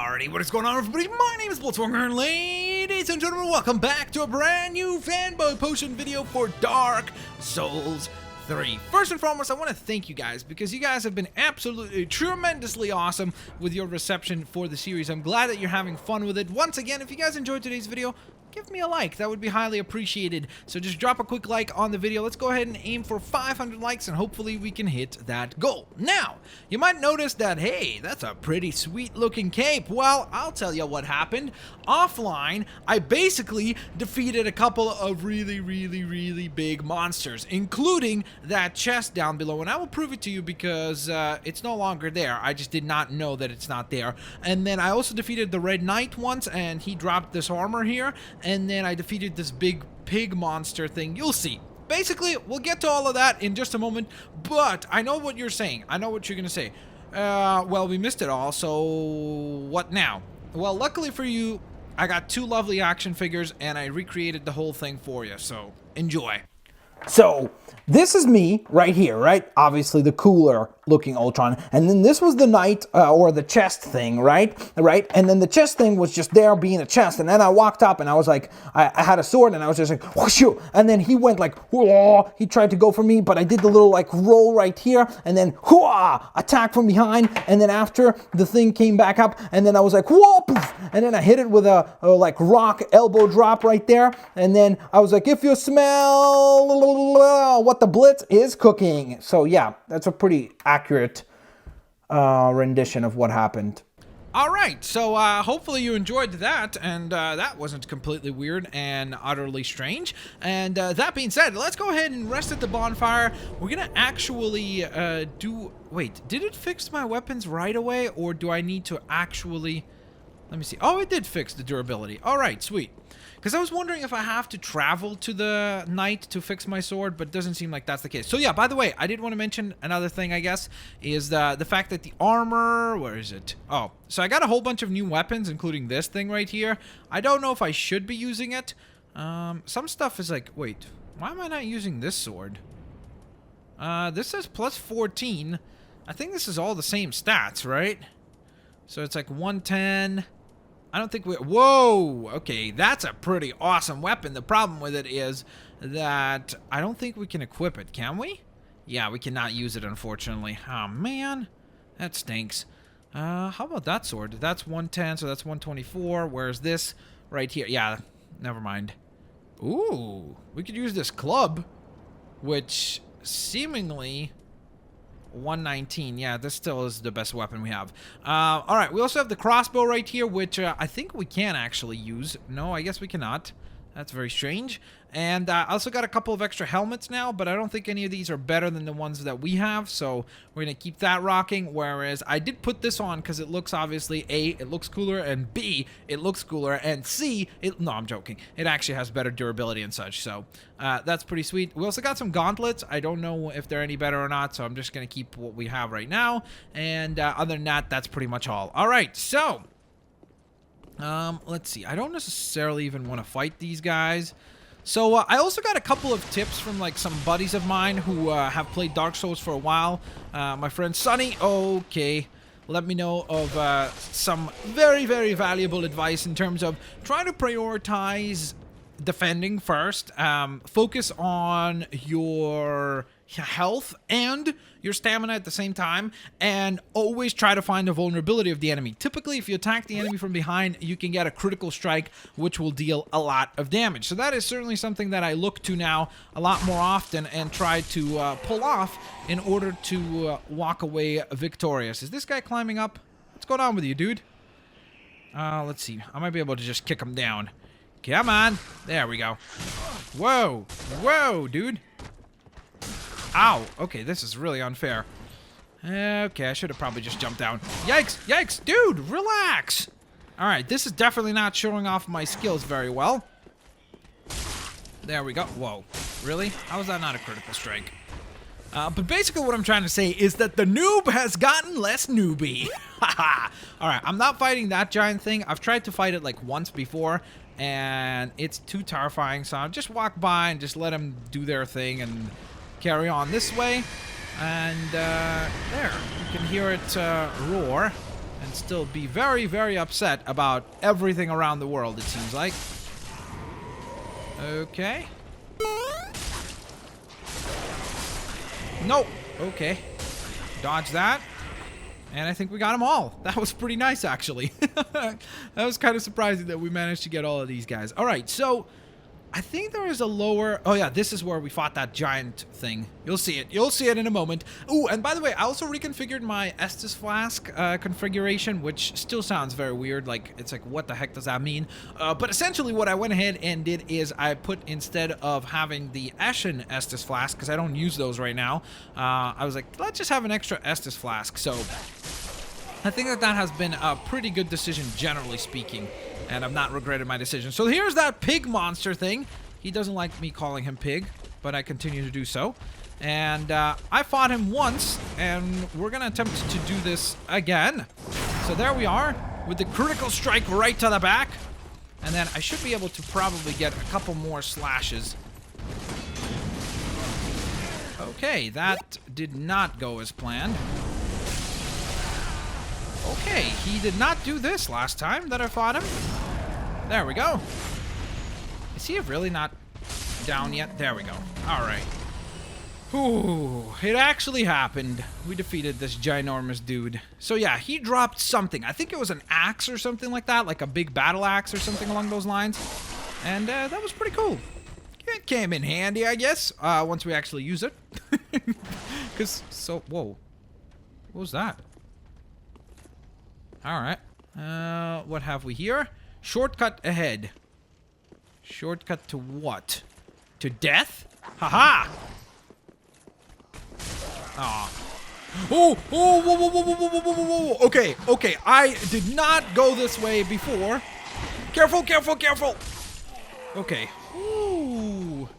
Alrighty, what is going on, everybody? My name is Blitzwonger, and ladies and gentlemen, welcome back to a brand new Fanboypotion video for Dark Souls 3. First and foremost, I want to thank you guys because you guys have been absolutely tremendously awesome with your reception for the series. I'm glad that you're having fun with it. Once again, if you guys enjoyed today's video, give me a like. That would be highly appreciated. So just drop a quick like on the video. Let's go ahead and aim for 500 likes, and hopefully we can hit that goal. Now, you might notice that, hey, that's a pretty sweet looking cape. Well, I'll tell you what happened. Offline, I basically defeated a couple of really big monsters, including that chest down below, and I will prove it to you because it's no longer there. I just did not know that it's not there. And then I also defeated the Red Knight once, and he dropped this armor here. And then I defeated this big pig monster thing. You'll see. Basically, we'll get to all of that in just a moment, but I know what you're saying. I know what you're going to say. Well, we missed it all, so what now? Well, luckily for you, I got two lovely action figures, and I recreated the whole thing for you, so enjoy. So, this is me right here, right? Obviously the cooler looking Ultron. And then this was the knight, or the chest thing, right? And then the chest thing was just there being a chest. And then I walked up and I was like, I had a sword and I was just like, whoosh. And then he went like, whoa. He tried to go for me, but I did the little like roll right here. And then, whoa, attack from behind. And then after the thing came back up, and then I was like, whoa, poof. And then I hit it with a like rock elbow drop right there. And then I was like, if you smell what the Blitz is cooking. So yeah, that's a pretty accurate rendition of what happened. Alright, so hopefully you enjoyed that, and that wasn't completely weird and utterly strange. And that being said, let's go ahead and rest at the bonfire. We're gonna actually wait, did it fix my weapons right away, or do I need to actually... Let me see. Oh, it did fix the durability. Alright, sweet. Because I was wondering if I have to travel to the knight to fix my sword, but it doesn't seem like that's the case. So yeah, by the way, I did want to mention another thing, I guess, is the fact that the armor... Where is it? Oh, so I got a whole bunch of new weapons, including this thing right here. I don't know if I should be using it. Some stuff is like... Wait, why am I not using this sword? This says plus 14. I think this is all the same stats, right? So it's like 110... I don't think we... Whoa! Okay, that's a pretty awesome weapon. The problem with it is that I don't think we can equip it, can we? Yeah, we cannot use it, unfortunately. Oh, man. That stinks. How about that sword? That's 110, so that's 124. Where's this right here? Yeah, never mind. Ooh, we could use this club, which seemingly... 119. Yeah, this still is the best weapon we have. Alright, we also have the crossbow right here, which I think we can actually use. No, I guess we cannot. That's very strange. And I also got a couple of extra helmets now, but I don't think any of these are better than the ones that we have, so we're going to keep that rocking. Whereas I did put this on because it looks, obviously, A, it looks cooler, and B, it looks cooler, and C, no, I'm joking. It actually has better durability and such, so that's pretty sweet. We also got some gauntlets. I don't know if they're any better or not, so I'm just going to keep what we have right now. And other than that, that's pretty much all. All right, so... let's see. I don't necessarily even want to fight these guys. So, I also got a couple of tips from, like, some buddies of mine who, have played Dark Souls for a while. My friend Sonny, okay, let me know of, some very valuable advice in terms of trying to prioritize defending first, focus on your health and your stamina at the same time, and always try to find the vulnerability of the enemy. Typically, if you attack the enemy from behind, you can get a critical strike, which will deal a lot of damage. So that is certainly something that I look to now a lot more often and try to pull off in order to walk away victorious. Is this guy climbing up? What's going on with you, dude? Let's see. I might be able to just kick him down. Come on. There we go. Whoa. Whoa, dude. Ow. Okay, this is really unfair. Okay, I should have probably just jumped down. Yikes. Yikes. Dude, relax. All right, this is definitely not showing off my skills very well. There we go. Whoa. Really? How is that not a critical strike? But basically what I'm trying to say is that the noob has gotten less newbie. Haha. All right, I'm not fighting that giant thing. I've tried to fight it like once before, and it's too terrifying. So I'll just walk by and just let them do their thing and carry on this way. And there, you can hear it roar. and still be very, very upset about everything around the world, it seems like. Okay. Nope. Okay. Dodge that. And I think we got them all. That was pretty nice, actually. That was kind of surprising that we managed to get all of these guys. All right, so I think there is a lower... Oh, yeah, this is where we fought that giant thing. You'll see it. You'll see it in a moment. Ooh, and by the way, I also reconfigured my Estus Flask configuration, which still sounds very weird. Like, it's like, what the heck does that mean? But essentially what I went ahead and did is I put, instead of having the Ashen Estus Flask, because I don't use those right now, I was like, let's just have an extra Estus Flask. So I think that has been a pretty good decision, generally speaking. And I've not regretted my decision. So here's that pig monster thing. He doesn't like me calling him pig, but I continue to do so. And I fought him once, and we're going to attempt to do this again. So there we are, with the critical strike right to the back. And then I should be able to probably get a couple more slashes. Okay, that did not go as planned. Okay, he did not do this last time that I fought him. There we go. Is he really not down yet? There we go. All right. Ooh, it actually happened. We defeated this ginormous dude. So yeah, he dropped something. I think it was an axe or something like that, like a big battle axe or something along those lines. And that was pretty cool. It came in handy, I guess, once we actually use it. Whoa. What was that? Alright. What have we here? Shortcut ahead. Shortcut to what? To death? Haha! Aw. Oh! Oh! Whoa, whoa, whoa, whoa, whoa, whoa, whoa, whoa! Okay, okay. I did not go this way before. Careful, careful, careful! Okay. Ooh.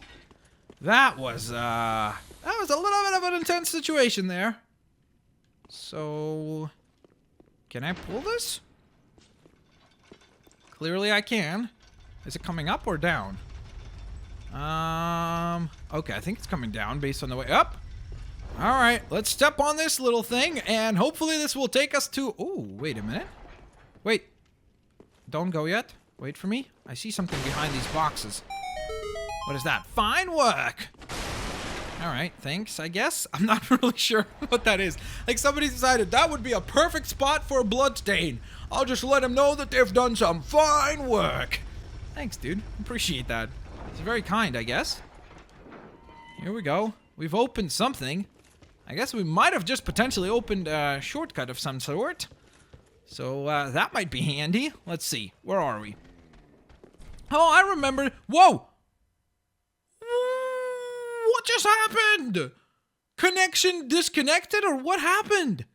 That was a little bit of an intense situation there. So... Can I pull this? Clearly I can. Is it coming up or down? Okay, I think it's coming down based on the way up. All right, let's step on this little thing, and hopefully this will take us to... Oh, wait a minute. Wait. Don't go yet. Wait for me. I see something behind these boxes. What is that? Fine work! All right, thanks, I guess. I'm not really sure what that is. Like, somebody decided that would be a perfect spot for a bloodstain. I'll just let them know that they've done some fine work. Thanks, dude. Appreciate that. It's very kind, I guess. Here we go. We've opened something. I guess we might have just potentially opened a shortcut of some sort. So, that might be handy. Let's see. Where are we? Oh, I remember. Whoa! What just happened? Connection disconnected, or what happened?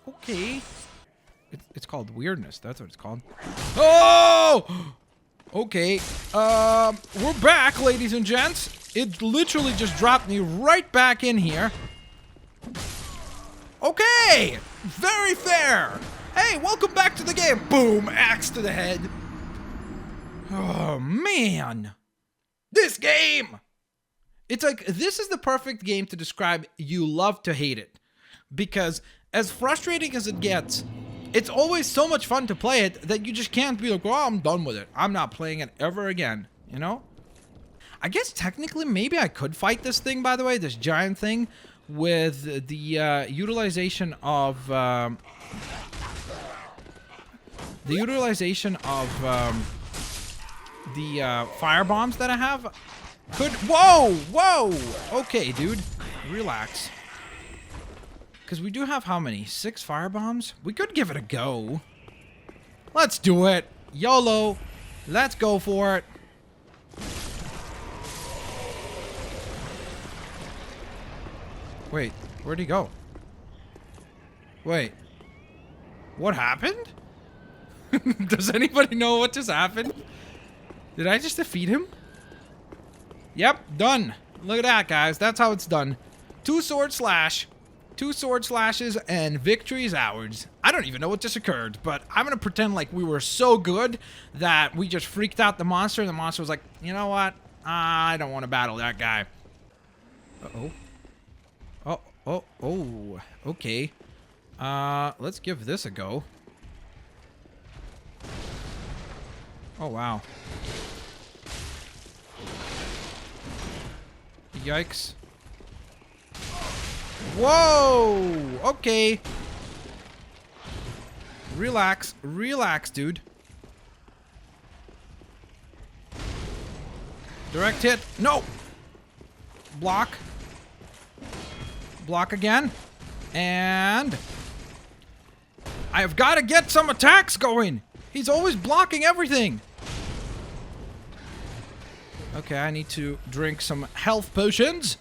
Okay. It's called weirdness. That's what it's called. Oh! Okay. We're back, ladies and gents. It literally just dropped me right back in here. Okay! Very fair! Hey, welcome back to the game! Boom! Axe to the head. Oh, man. This game! It's like, this is the perfect game to describe you love to hate it. Because as frustrating as it gets, it's always so much fun to play it that you just can't be like, oh, I'm done with it. I'm not playing it ever again, you know? I guess technically maybe I could fight this thing, by the way, this giant thing, with the utilization of... the fire bombs that I have could... Whoa! Whoa! Okay, dude. Relax. Because we do have how many? 6 fire bombs? We could give it a go. Let's do it. YOLO. Let's go for it. Wait, where'd he go? Wait. What happened? Does anybody know what just happened? Did I just defeat him? Yep, done. Look at that, guys. That's how it's done. 2 sword slash. 2 sword slashes, and victory is ours. I don't even know what just occurred, but I'm gonna pretend like we were so good that we just freaked out the monster, and the monster was like, you know what? I don't want to battle that guy. Uh-oh. Oh, okay. Let's give this a go. Oh, wow. Yikes. Whoa! Okay. Relax. Relax, dude. Direct hit. No! Block. Block again. And... I've got to get some attacks going! He's always blocking everything! Okay, I need to drink some health potions.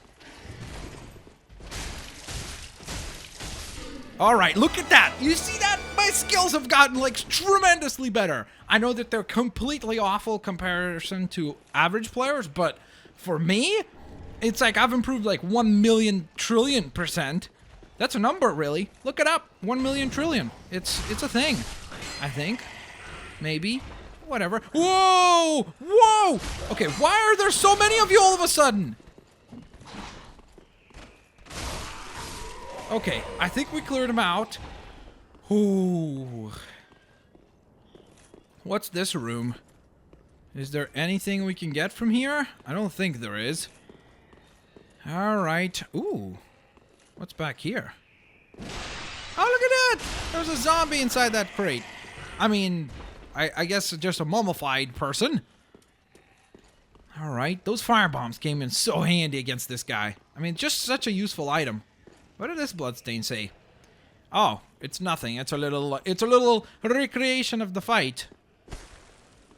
Alright, look at that! You see that? My skills have gotten, like, tremendously better. I know that they're completely awful comparison to average players, but for me, it's like I've improved like 1,000,000,000,000,000%. That's a number, really. Look it up. 1,000,000,000,000,000. It's a thing. I think. Maybe. Whatever. Whoa! Whoa! Okay, why are there so many of you all of a sudden? Okay, I think we cleared them out. Ooh. What's this room? Is there anything we can get from here? I don't think there is. Alright. Ooh. What's back here? Oh, look at that! There's a zombie inside that crate. I mean, I guess just a mummified person. Alright, those firebombs came in so handy against this guy. I mean, just such a useful item. What did this bloodstain say? Oh, it's nothing. It's a little recreation of the fight.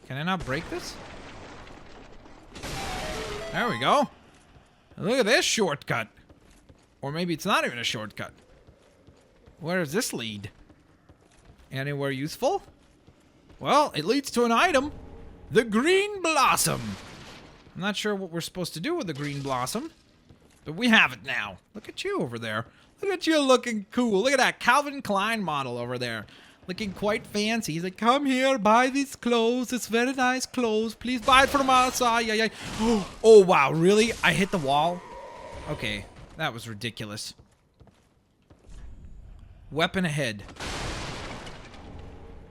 Can I not break this? There we go. Look at this shortcut. Or maybe it's not even a shortcut. Where does this lead? Anywhere useful? Well, it leads to an item. The green blossom. I'm not sure what we're supposed to do with the green blossom. But we have it now. Look at you over there. Look at you looking cool. Look at that Calvin Klein model over there. Looking quite fancy. He's like, come here, buy these clothes. It's very nice clothes. Please buy it from us. Yeah. Oh, wow. Really? I hit the wall? Okay. That was ridiculous. Weapon ahead.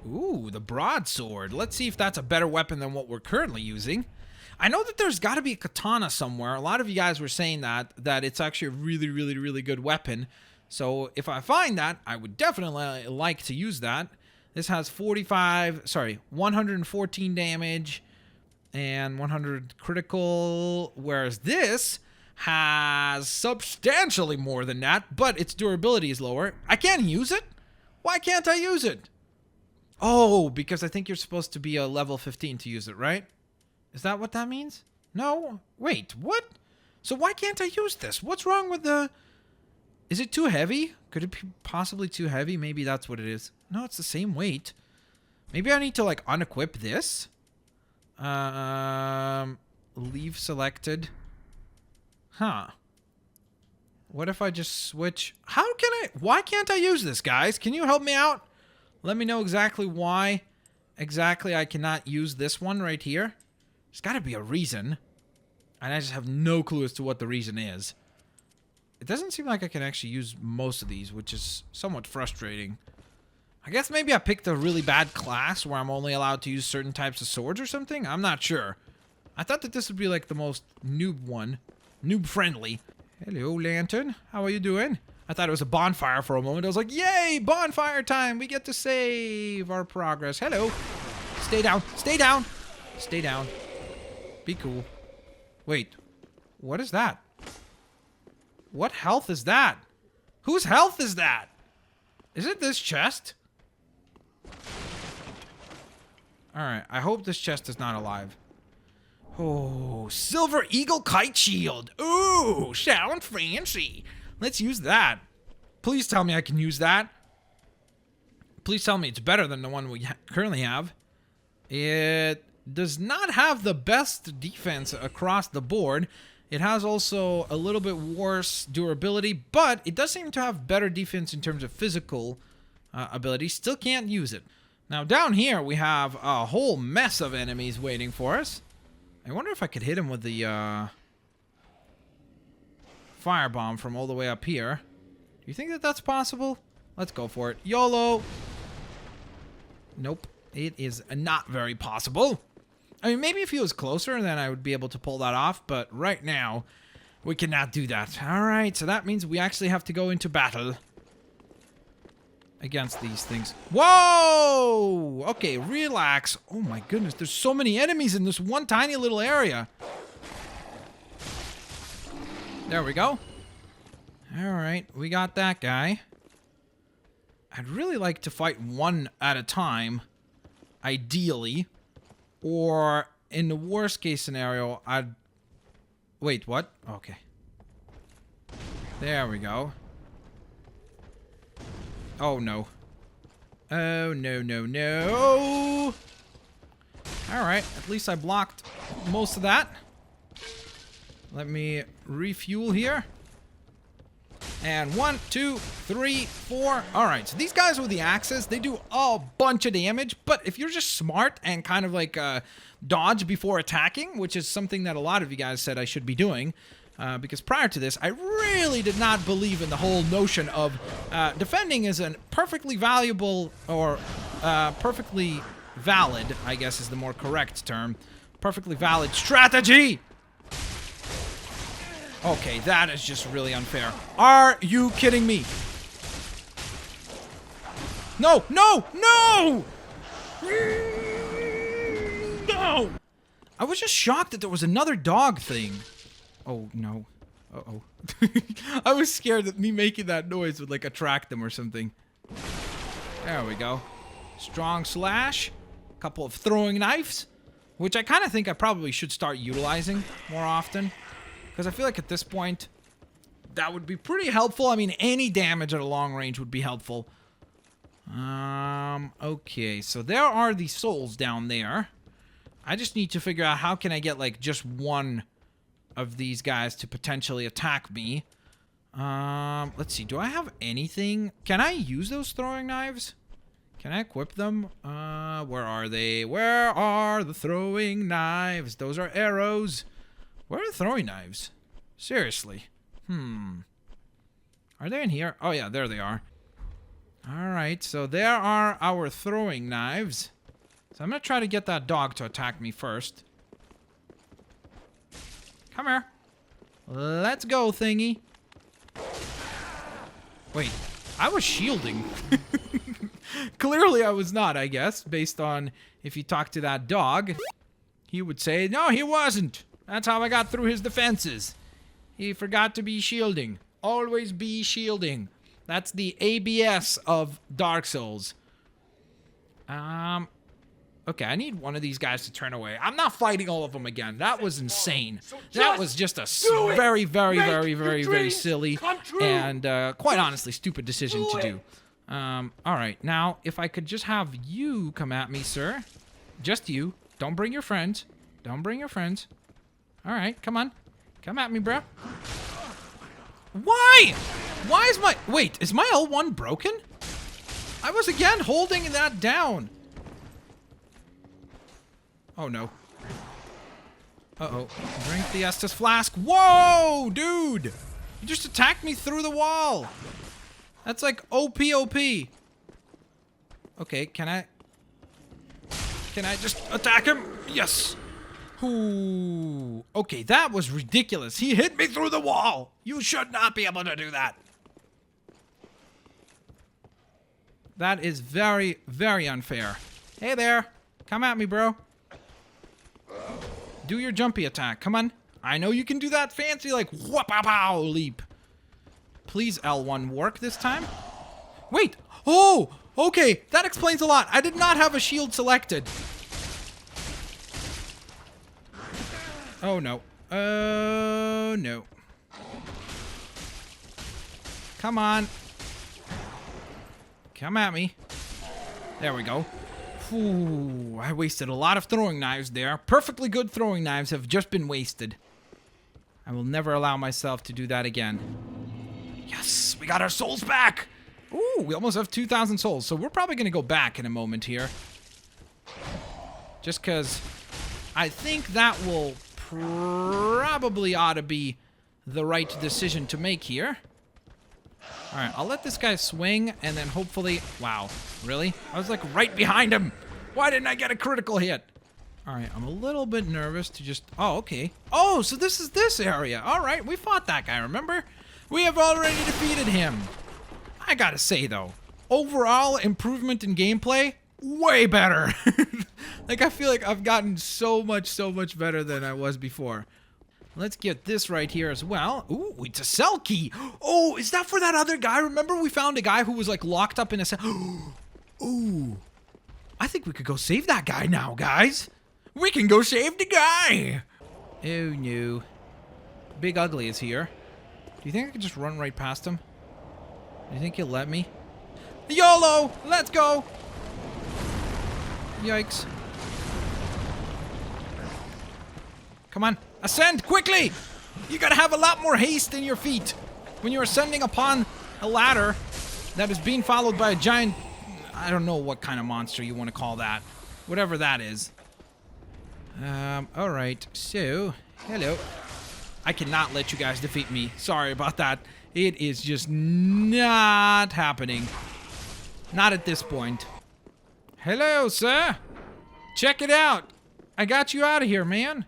Ooh, the broadsword. Let's see if that's a better weapon than what we're currently using. I know that there's got to be a katana somewhere. A lot of you guys were saying that it's actually a really, really, really good weapon. So if I find that, I would definitely like to use that. This has 114 damage and 100 critical, whereas this has substantially more than that, but its durability is lower. I can't use it? Why can't I use it? Oh, because I think you're supposed to be a level 15 to use it, right? Is that what that means? No? Wait, what? So why can't I use this? What's wrong with the... Is it too heavy? Could it be possibly too heavy? Maybe that's what it is. No, it's the same weight. Maybe I need to, like, unequip this. Leave selected. Huh. What if I just switch? Why can't I use this, guys? Can you help me out? Let me know exactly why I cannot use this one right here. There's got to be a reason. And I just have no clue as to what the reason is. It doesn't seem like I can actually use most of these, which is somewhat frustrating. I guess maybe I picked a really bad class where I'm only allowed to use certain types of swords or something? I'm not sure. I thought that this would be like the most noob one. Noob friendly. Hello, Lantern. How are you doing? I thought it was a bonfire for a moment. I was like, yay, bonfire time. We get to save our progress. Hello. Stay down. Stay down. Stay down. Be cool. Wait. What is that? What health is that? Whose health is that? Is it this chest? Alright, I hope this chest is not alive. Oh, Silver Eagle Kite Shield. Ooh, sound fancy. Let's use that. Please tell me I can use that. Please tell me it's better than the one we currently have. It does not have the best defense across the board. It has also a little bit worse durability, but it does seem to have better defense in terms of physical ability. Still can't use it. Now down here we have a whole mess of enemies waiting for us. I wonder if I could hit him with the firebomb from all the way up here. you think that that's possible? Let's go for it. YOLO. Nope. It is not very possible. I mean, maybe if he was closer, then I would be able to pull that off. But right now, we cannot do that. All right, so that means we actually have to go into battle against these things. Whoa! Okay, relax. Oh my goodness, there's so many enemies in this one tiny little area. There we go. All right, we got that guy. I'd really like to fight one at a time, ideally. Or, in the worst case scenario, I'd... Wait, what? Okay. There we go. Oh, no. Oh, no, no, no. Alright, at least I blocked most of that. Let me refuel here. And 1, 2, 3, 4. Alright, so these guys with the axes, they do a bunch of damage. But if you're just smart and kind of like dodge before attacking, which is something that a lot of you guys said I should be doing, because prior to this, I really did not believe in the whole notion of defending as a perfectly valuable, or perfectly valid, I guess is the more correct term, perfectly valid strategy. Okay, that is just really unfair. Are you kidding me? No, no, no! No! I was just shocked that there was another dog thing. Oh, no. Uh-oh. I was scared that me making that noise would, like, attract them or something. There we go. Strong slash. Couple of throwing knives. Which I kind of think I probably should start utilizing more often. Because I feel like at this point, that would be pretty helpful. I mean, any damage at a long range would be helpful. Okay, so there are the souls down there. I just need to figure out how can I get, like, just one of these guys to potentially attack me. Let's see, do I have anything? Can I use those throwing knives? Can I equip them? Where are they? Where are the throwing knives? Those are arrows. Where are the throwing knives? Seriously. Are they in here? Oh yeah, there they are. Alright, so there are our throwing knives. So I'm gonna try to get that dog to attack me first. Come here. Let's go, thingy. Wait, I was shielding. Clearly I was not, I guess, based on if you talk to that dog. He would say, no, he wasn't. That's how I got through his defenses. He forgot to be shielding. Always be shielding. That's the ABS of Dark Souls. Okay, I need one of these guys to turn away. I'm not fighting all of them again. That was insane. That was just a very, very, very, very, very silly and, quite honestly, stupid decision to do. Alright, now, if I could just have you come at me, sir. Just you. Don't bring your friends. Don't bring your friends. Alright, come on. Come at me, bro. Why? Why is my... Wait, is my L1 broken? I was again holding that down. Oh, no. Uh-oh. Drink the Estus Flask. Whoa, dude! You just attacked me through the wall. That's like OP. Okay, can I just attack him? Yes. Ooh. Okay, that was ridiculous. He hit me through the wall. You should not be able to do that. That is very, very unfair. Hey there. Come at me, bro. Do your jumpy attack. Come on. I know you can do that fancy, like, whoop-a-pow leap. Please, L1, work this time. Wait. Oh, okay. That explains a lot. I did not have a shield selected. Oh, no. Oh, no. Come on. Come at me. There we go. Ooh, I wasted a lot of throwing knives there. Perfectly good throwing knives have just been wasted. I will never allow myself to do that again. Yes, we got our souls back. Ooh, we almost have 2,000 souls. So we're probably going to go back in a moment here. Just because I think that will probably ought to be the right decision to make here. All right, I'll let this guy swing, and then hopefully... Wow, really? I was like right behind him. Why didn't I get a critical hit? All right, I'm a little bit nervous to just... Oh, okay. Oh, so this is this area. All right, we fought that guy, remember? We have already defeated him. I gotta say, though, overall improvement in gameplay, way better. Like, I feel like I've gotten so much better than I was before. Let's get this right here as well. Ooh, it's a cell key. Oh, is that for that other guy? Remember we found a guy who was like locked up in a cell? Ooh, I think we could go save that guy now, guys. We can go save the guy. Oh, no. Big Ugly is here. Do you think I could just run right past him? Do you think he'll let me? YOLO! Let's go! Yikes. Come on. Ascend quickly! You gotta have a lot more haste in your feet when you're ascending upon a ladder that is being followed by a giant... I don't know what kind of monster you want to call that. Whatever that is. Alright. So, hello. I cannot let you guys defeat me. Sorry about that. It is just not happening. Not at this point. Hello, sir. Check it out. I got you out of here, man.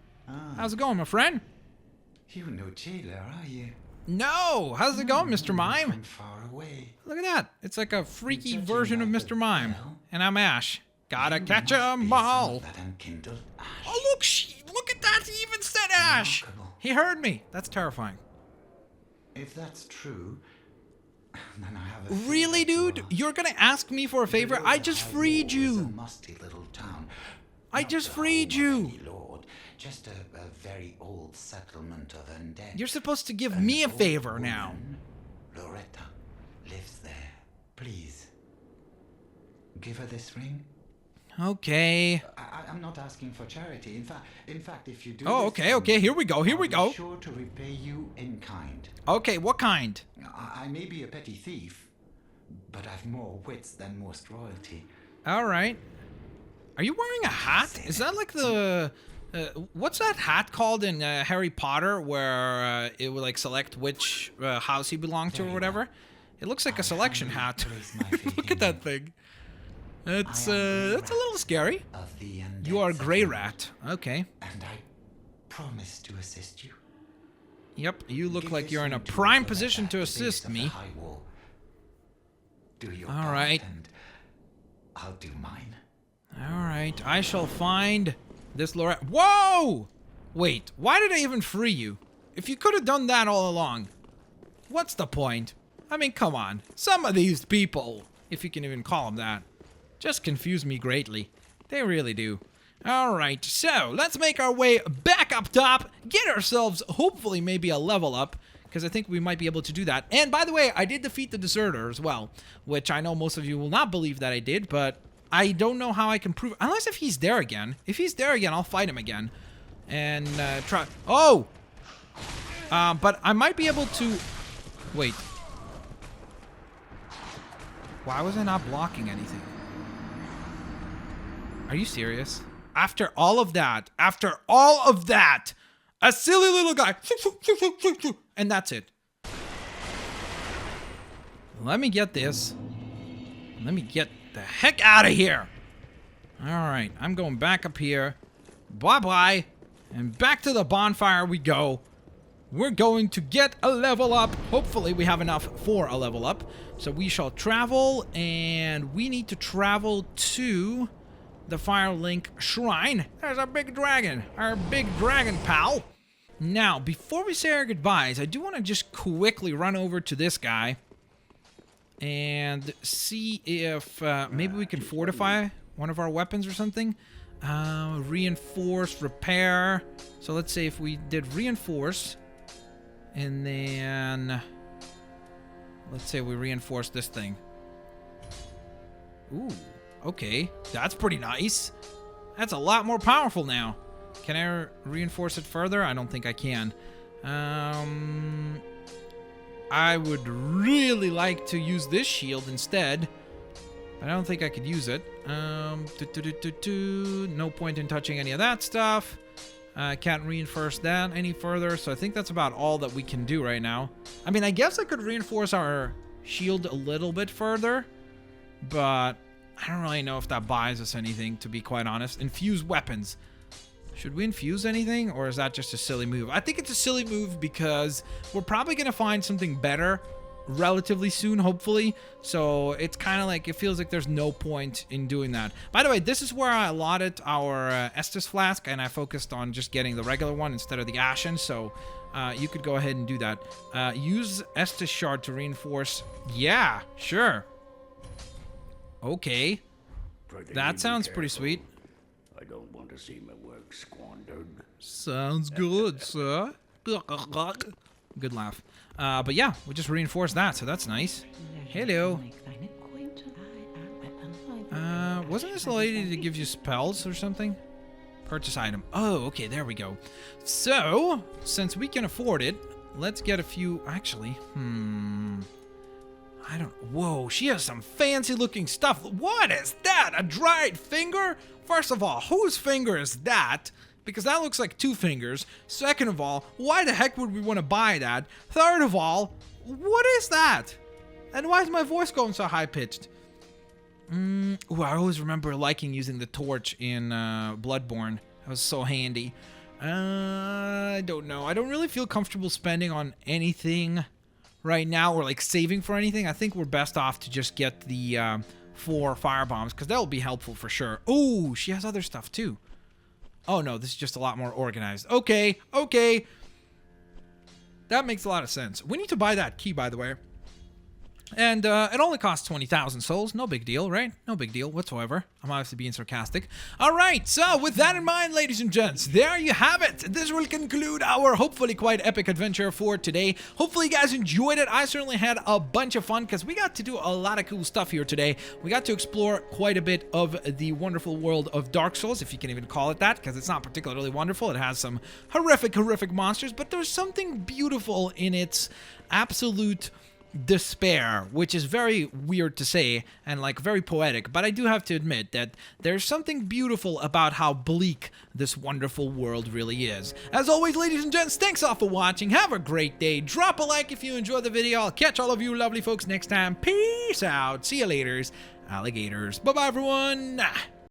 How's it going, my friend? You're no jailer, are you? No! How's it going, Mr. Mime? From far away. Look at that. It's like a freaky Judging version of by Mr. the Mime. bell, And I'm Ash. Gotta catch Must 'em be some all. of that unkindled ash. Oh, look at that. He even said Ash. Remarkable. He heard me. That's terrifying. If that's true, then I have a favor Really, to dude? ask. You're gonna ask me for a favor? Below I the just high freed wall is a you. musty little town. I Not just the freed home of you. any lord, just a very old settlement of undead. You're supposed to give An me a old favor now. woman, Loretta, lives there. Please, give her this ring. Okay. I'm not asking for charity. In fact, if you do. Oh, this okay, for okay. me, Here we go. Here I'll we be go. Sure to repay you in kind. Okay, what kind? I may be a petty thief, but I've more wits than most royalty. All right. Are you wearing a hat? Is that like the... what's that hat called in Harry Potter where it would like select which house he belonged to or whatever? It looks like a selection hat. place my faith Look in at that you. thing. That's I am Grey that's a little scary. Of the undead You are Grey settlement, Rat. Okay. and I promise to assist you. Yep, you look Give like this you're in a ring to prime Loretta position at to the base assist of the me. high wall. Do your All part, right. and I'll do mine. All right, I shall find this Loretta. Whoa! Wait, why did I even free you? If you could have done that all along, what's the point? I mean, come on. Some of these people, if you can even call them that, just confuse me greatly. They really do. All right, so let's make our way back up top, get ourselves hopefully maybe a level up, because I think we might be able to do that. And by the way, I did defeat the deserter as well, which I know most of you will not believe that I did, but I don't know how I can prove, unless if he's there again. If he's there again, I'll fight him again and try. Oh! But I might be able to, wait. Why was I not blocking anything? Are you serious? After all of that, a silly little guy, and that's it. Let me get this. Let me get the heck out of here. All right, I'm going back up here. Bye-bye. And back to the bonfire we go. We're going to get a level up. Hopefully we have enough for a level up. So we shall travel, and we need to travel to the Firelink Shrine. There's our big dragon pal. Now, before we say our goodbyes, I do want to just quickly run over to this guy and see if maybe we can fortify one of our weapons or something. Reinforce, repair. So let's say if we did reinforce, and then let's say we reinforce this thing. Ooh, okay, that's pretty nice. That's a lot more powerful now. Can I reinforce it further? I don't think I can. I would really like to use this shield instead, but I don't think I could use it. No point in touching any of that stuff. I can't reinforce that any further, so I think that's about all that we can do right now. I mean, I guess I could reinforce our shield a little bit further, but I don't really know if that buys us anything, to be quite honest. Infuse weapons. Should we infuse anything, or is that just a silly move? I think it's a silly move because we're probably going to find something better relatively soon, hopefully. So it's kind of like, it feels like there's no point in doing that. By the way, this is where I allotted our Estus flask, and I focused on just getting the regular one instead of the Ashen. So you could go ahead and do that. Use Estus shard to reinforce. Yeah, sure. Okay. That sounds pretty sweet. I don't want to see my work squandered. Sounds good, sir. Good laugh. But yeah, we just reinforced that, so that's nice. Hello. Wasn't this the lady that gives you spells or something? Purchase item. Oh, okay, there we go. So, since we can afford it, let's get a few... Actually, I don't... Whoa, she has some fancy looking stuff. What is that? A dried finger? First of all, whose finger is that? Because that looks like 2 fingers. Second of all, why the heck would we want to buy that? Third of all, what is that? And why is my voice going so high-pitched? Ooh, I always remember liking using the torch in Bloodborne. That was so handy. I don't know. I don't really feel comfortable spending on anything right now, or like saving for anything. I think we're best off to just get the 4 fire bombs, because that will be helpful for sure. Oh, she has other stuff too. Oh no, this is just a lot more organized. Okay, okay. That makes a lot of sense. We need to buy that key, by the way. And it only costs 20,000 souls. No big deal, right? No big deal whatsoever. I'm obviously being sarcastic. All right, so with that in mind, ladies and gents, there you have it. This will conclude our hopefully quite epic adventure for today. Hopefully you guys enjoyed it. I certainly had a bunch of fun because we got to do a lot of cool stuff here today. We got to explore quite a bit of the wonderful world of Dark Souls, if you can even call it that, because it's not particularly wonderful. It has some horrific monsters, but there's something beautiful in its absolute despair, which is very weird to say and like very poetic, but I do have to admit that there's something beautiful about how bleak this wonderful world really is. As always, ladies and gents, thanks all for watching. Have a great day. Drop a like if you enjoyed the video. I'll catch all of you lovely folks next time. Peace out. See you laters, alligators. Bye bye, everyone.